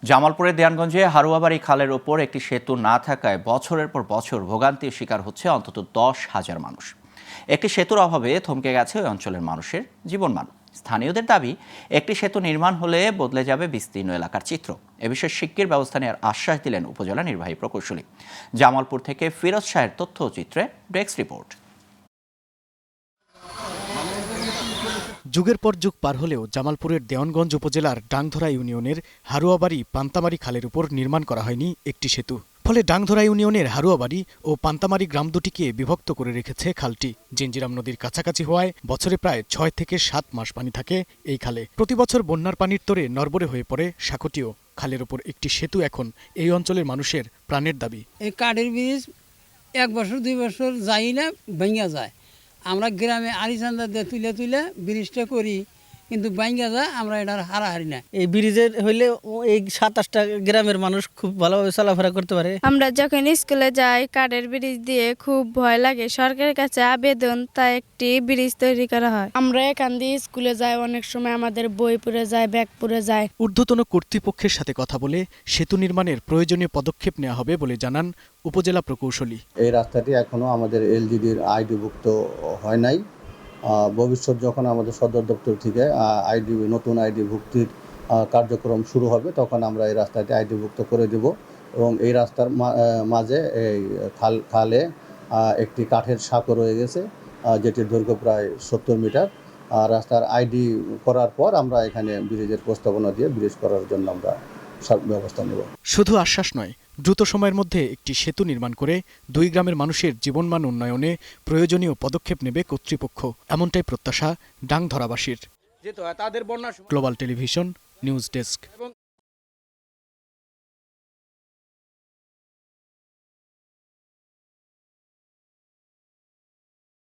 জামালপুরের দেয়ানগঞ্জে হারুয়াবাড়ি খালের ওপর একটি সেতু না থাকায় বছরের পর বছর ভোগান্তির শিকার হচ্ছে অন্তত 10,000 মানুষ। একটি সেতুর অভাবে থমকে গেছে ওই অঞ্চলের মানুষের জীবনমান। স্থানীয়দের দাবি, একটি সেতু নির্মাণ হলে বদলে যাবে বিস্তীর্ণ এলাকার চিত্র। এ বিষয়ে শিগগির ব্যবস্থা নেওয়ার আশ্বাস দিলেন উপজেলা নির্বাহী প্রকৌশলী। জামালপুর থেকে ফিরোজ শাহের তথ্যচিত্রে ডেস্ক রিপোর্ট। যুগের পর যুগ পার হলেও জামালপুরের দেওয়ানগঞ্জ উপজেলার ডাংধরা ইউনিয়নের হারুয়াবাড়ি পান্তামারি খালের উপর নির্মাণ করা হয়নি একটি সেতু। ফলে ডাংধরা ইউনিয়নের হারুয়াবাড়ি ও পান্তামারি গ্রাম দুটিকে বিভক্ত করে রেখেছে খালটি। জিঞ্জিরাম নদীর কাছাকাছি হওয়ায় বছরে প্রায় 6 থেকে 7 মাস পানি থাকে এই খালে। প্রতি বছর বন্যার পানির তোরে নড়বড়ে হয়ে পড়ে শাকটিও। খালের ওপর একটি সেতু এখন এই অঞ্চলের মানুষের প্রাণের দাবি। এই কাঠের ব্রিজ 1 বছর 2 বছর যাই না, ভেঙে যায়। আমরা গ্রামে আরিচান্দা দিয়ে তুলে তুলে ব্রিজটা করি, কিন্তু ভেঙে যায়, আমরা এটার হারাহারি না। এই ব্রিজের হইলে এই 27টা গ্রামের মানুষ খুব ভালোভাবে চলাফেরা করতে পারে। আমরা যখন স্কুলে যাই কাঠের ব্রিজ দিয়ে খুব ভয় লাগে। সরকারের কাছে আবেদন, তাই একটি ব্রিজ তৈরি করা হয়। আমরা এখান দিয়ে স্কুলে যাই, অনেক সময় আমাদের বই পুড়ে যায়, ব্যাগ পুড়ে যায়। ঊর্ধ্বতন কর্তৃপক্ষের সাথে কথা বলে সেতু নির্মাণের প্রয়োজনীয় পদক্ষেপ নেওয়া হবে বলে জানান উপজেলা প্রকৌশলী। এই রাস্তাটি এখনো আমাদের এলজিডির আইডিভুক্ত হয় নাই। ভবিষ্যৎ যখন আমাদের সদর দপ্তর থেকে নতুন আইডি ভুক্তির কার্যক্রম শুরু হবে, তখন আমরা এই রাস্তাটি আইডিভুক্ত করে দেব। এবং এই রাস্তার মাঝে এই খালে একটি কাঠের সাঁকো রয়ে গেছে, যেটির দৈর্ঘ্য প্রায় 70 মিটার। রাস্তার আইডি করার পর আমরা এখানে ব্রিজের প্রস্তাবনা দিয়ে ব্রিজ করার জন্য আমরা সব ব্যবস্থা নেব। শুধু আশ্বাস নয়, দ্রুত সময়ের মধ্যে একটি সেতু নির্মাণ করে 2 গ্রামের মানুষের জীবনমান উন্নয়নে প্রয়োজনীয় পদক্ষেপ নেবে কর্তৃপক্ষ, এমনটাই প্রত্যাশা ডাংধরাবাসীর। Global television news desk.